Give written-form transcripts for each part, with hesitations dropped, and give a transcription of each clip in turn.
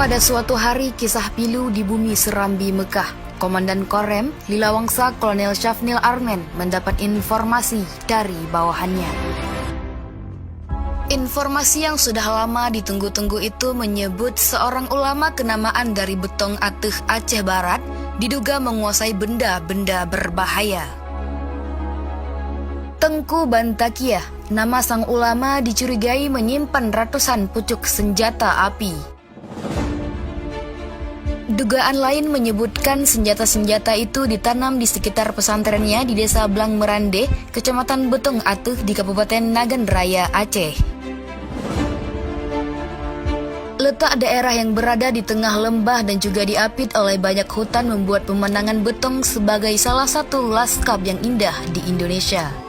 Pada suatu hari, kisah pilu di bumi Serambi Mekah. Komandan Korem, Lilawangsa Kolonel Syafnil Armen mendapat informasi dari bawahannya. Informasi yang sudah lama ditunggu-tunggu itu menyebut seorang ulama kenamaan dari Betong Ateuh, Aceh Barat diduga menguasai benda-benda berbahaya. Tengku Bantakiah, nama sang ulama, dicurigai menyimpan ratusan pucuk senjata api. Dugaan lain menyebutkan senjata-senjata itu ditanam di sekitar pesantrennya di Desa Blang Merande, Kecamatan Betong Ateuh di Kabupaten Nagan Raya, Aceh. Letak daerah yang berada di tengah lembah dan juga diapit oleh banyak hutan membuat pemandangan Betong sebagai salah satu lanskap yang indah di Indonesia.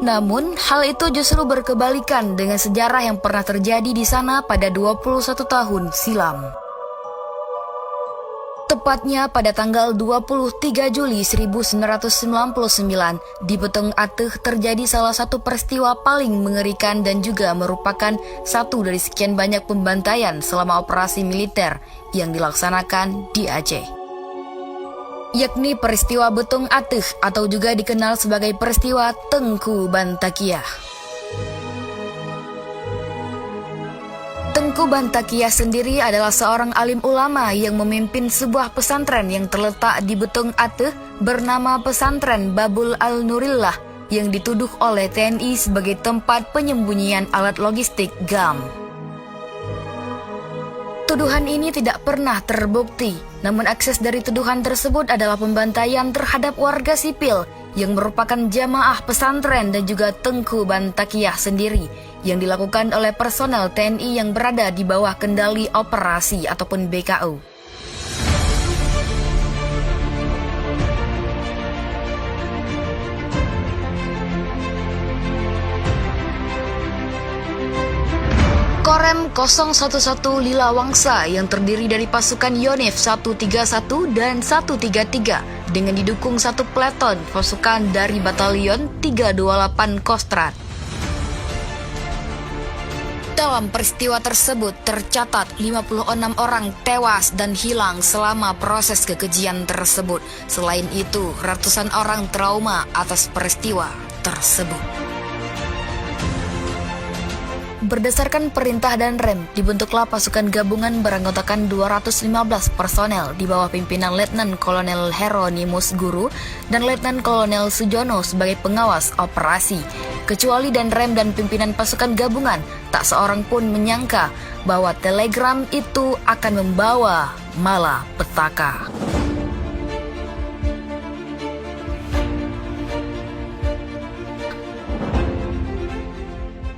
Namun, hal itu justru berkebalikan dengan sejarah yang pernah terjadi di sana pada 21 tahun silam. Tepatnya pada tanggal 23 Juli 1999, di Betong Ateuh terjadi salah satu peristiwa paling mengerikan dan juga merupakan satu dari sekian banyak pembantaian selama operasi militer yang dilaksanakan di Aceh. Yakni peristiwa Betong Ateuh atau juga dikenal sebagai peristiwa Tengku Bantakiah. Tengku Bantakiah sendiri adalah seorang alim ulama yang memimpin sebuah pesantren yang terletak di Betong Ateuh bernama Pesantren Babul Al-Nurillah yang dituduh oleh TNI sebagai tempat penyembunyian alat logistik GAM. Tuduhan ini tidak pernah terbukti, namun akses dari tuduhan tersebut adalah pembantaian terhadap warga sipil yang merupakan jamaah pesantren dan juga Tengku Bantakiah sendiri yang dilakukan oleh personel TNI yang berada di bawah kendali operasi ataupun BKO. Korem 011 Lilawangsa yang terdiri dari pasukan Yonif 131 dan 133 dengan didukung satu peleton pasukan dari Batalion 328 Kostrad. Dalam peristiwa tersebut tercatat 56 orang tewas dan hilang selama proses kekejian tersebut. Selain itu, ratusan orang trauma atas peristiwa tersebut. Berdasarkan perintah dan rem, dibentuklah pasukan gabungan beranggotakan 215 personel di bawah pimpinan Letnan Kolonel Heronimus Guru dan Letnan Kolonel Sujono sebagai pengawas operasi. Kecuali dan rem dan pimpinan pasukan gabungan, tak seorang pun menyangka bahwa telegram itu akan membawa malapetaka.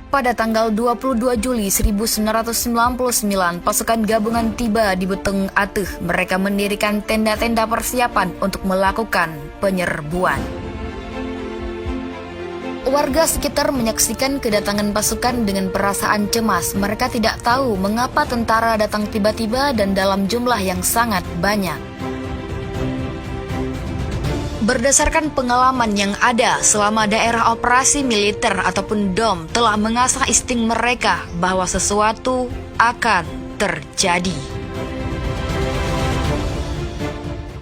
Pada tanggal 22 Juli 1999, pasukan gabungan tiba di Betong Ateuh. Mereka mendirikan tenda-tenda persiapan untuk melakukan penyerbuan. Warga sekitar menyaksikan kedatangan pasukan dengan perasaan cemas. Mereka tidak tahu mengapa tentara datang tiba-tiba dan dalam jumlah yang sangat banyak. Berdasarkan pengalaman yang ada selama daerah operasi militer ataupun DOM telah mengasah insting mereka bahwa sesuatu akan terjadi.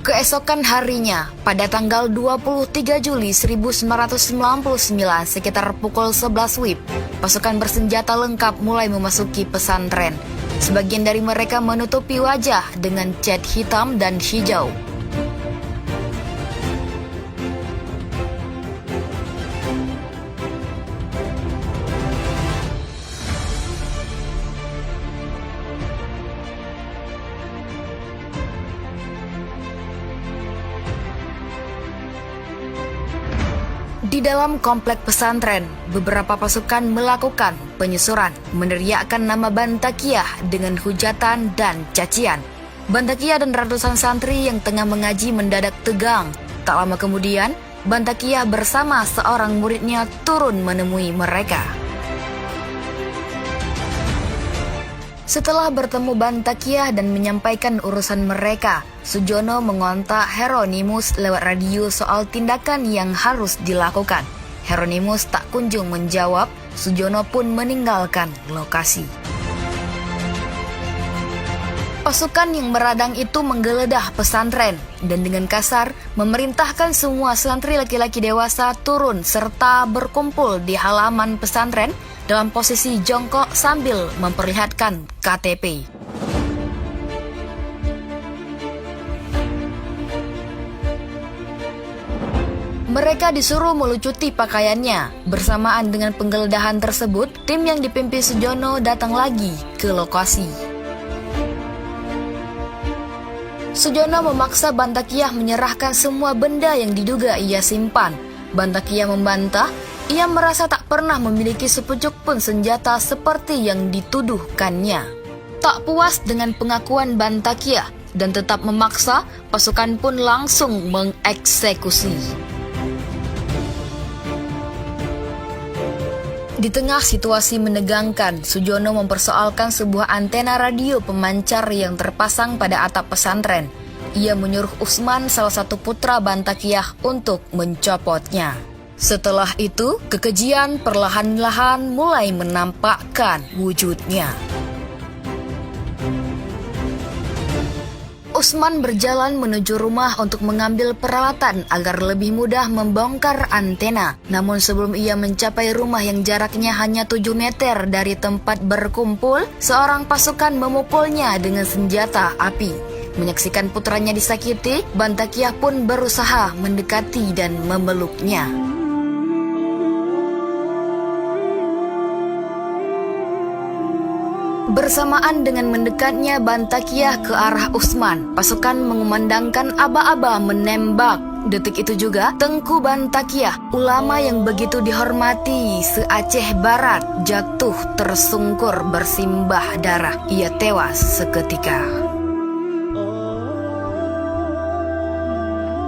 Keesokan harinya, pada tanggal 23 Juli 1999 sekitar pukul 11 WIB, pasukan bersenjata lengkap mulai memasuki pesantren. Sebagian dari mereka menutupi wajah dengan cat hitam dan hijau. Di dalam komplek pesantren, beberapa pasukan melakukan penyusuran, meneriakkan nama Bantakiah dengan hujatan dan cacian. Bantakiah dan ratusan santri yang tengah mengaji mendadak tegang. Tak lama kemudian, Bantakiah bersama seorang muridnya turun menemui mereka. Setelah bertemu Bantakiah dan menyampaikan urusan mereka, Sujono mengontak Heronimus lewat radio soal tindakan yang harus dilakukan. Heronimus tak kunjung menjawab, Sujono pun meninggalkan lokasi. Pasukan yang meradang itu menggeledah pesantren dan dengan kasar memerintahkan semua santri laki-laki dewasa turun serta berkumpul di halaman pesantren dalam posisi jongkok sambil memperlihatkan KTP. Mereka disuruh melucuti pakaiannya. Bersamaan dengan penggeledahan tersebut, tim yang dipimpin Sujono datang lagi ke lokasi. Sujono memaksa Bantakiah menyerahkan semua benda yang diduga ia simpan. Bantakiah membantah, ia merasa tak pernah memiliki sepucuk pun senjata seperti yang dituduhkannya. Tak puas dengan pengakuan Bantakiah dan tetap memaksa, pasukan pun langsung mengeksekusi. Di tengah situasi menegangkan, Sujono mempersoalkan sebuah antena radio pemancar yang terpasang pada atap pesantren. Ia menyuruh Usman, salah satu putra Bantakiah, untuk mencopotnya. Setelah itu, kekejian perlahan-lahan mulai menampakkan wujudnya. Usman berjalan menuju rumah untuk mengambil peralatan agar lebih mudah membongkar antena. Namun sebelum ia mencapai rumah yang jaraknya hanya 7 meter dari tempat berkumpul, seorang pasukan memukulnya dengan senjata api. Menyaksikan putranya disakiti, Bantakiah pun berusaha mendekati dan memeluknya. Bersamaan dengan mendekatnya Bantakiah ke arah Usman, pasukan mengumandangkan aba-aba menembak. Detik itu juga, Tengku Bantakiah, ulama yang begitu dihormati se-Aceh Barat, jatuh tersungkur bersimbah darah. Ia tewas seketika.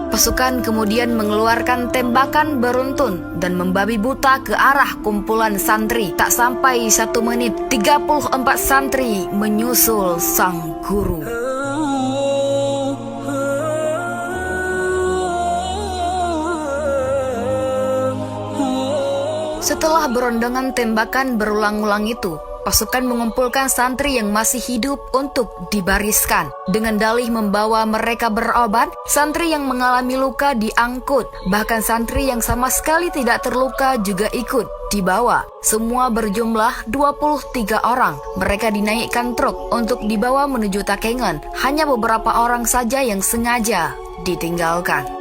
Pasukan kemudian mengeluarkan tembakan beruntun dan membabi buta ke arah kumpulan santri. Tak sampai 1 menit, 34 santri menyusul sang guru. Setelah berondongan tembakan berulang-ulang itu, pasukan mengumpulkan santri yang masih hidup untuk dibariskan. Dengan dalih membawa mereka berobat, santri yang mengalami luka diangkut. Bahkan santri yang sama sekali tidak terluka juga ikut dibawa. Semua berjumlah 23 orang. Mereka dinaikkan truk untuk dibawa menuju Takengon. Hanya beberapa orang saja yang sengaja ditinggalkan.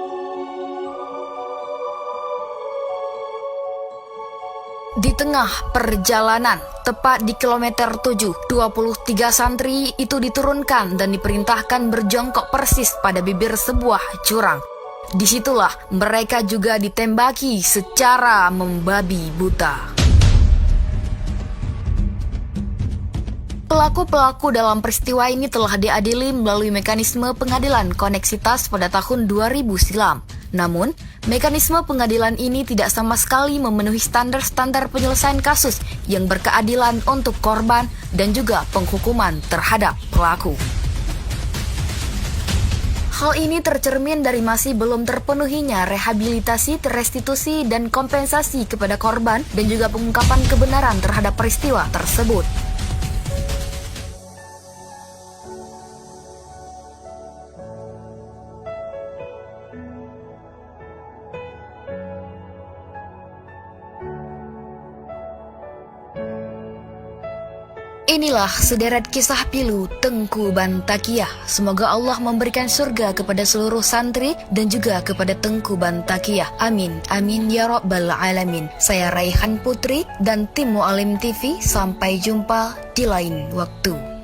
Di tengah perjalanan, tepat di kilometer 7, 23 santri itu diturunkan dan diperintahkan berjongkok persis pada bibir sebuah jurang. Disitulah mereka juga ditembaki secara membabi buta. Pelaku-pelaku dalam peristiwa ini telah diadili melalui mekanisme pengadilan koneksitas pada tahun 2000 silam. Namun, mekanisme pengadilan ini tidak sama sekali memenuhi standar-standar penyelesaian kasus yang berkeadilan untuk korban dan juga penghukuman terhadap pelaku. Hal ini tercermin dari masih belum terpenuhinya rehabilitasi, restitusi, dan kompensasi kepada korban dan juga pengungkapan kebenaran terhadap peristiwa tersebut. Inilah sederet kisah pilu Tengku Bantakiah. Semoga Allah memberikan surga kepada seluruh santri dan juga kepada Tengku Bantakiah. Amin, amin ya rabbal alamin. Saya Raihan Putri dan tim Mualim TV. Sampai jumpa di lain waktu.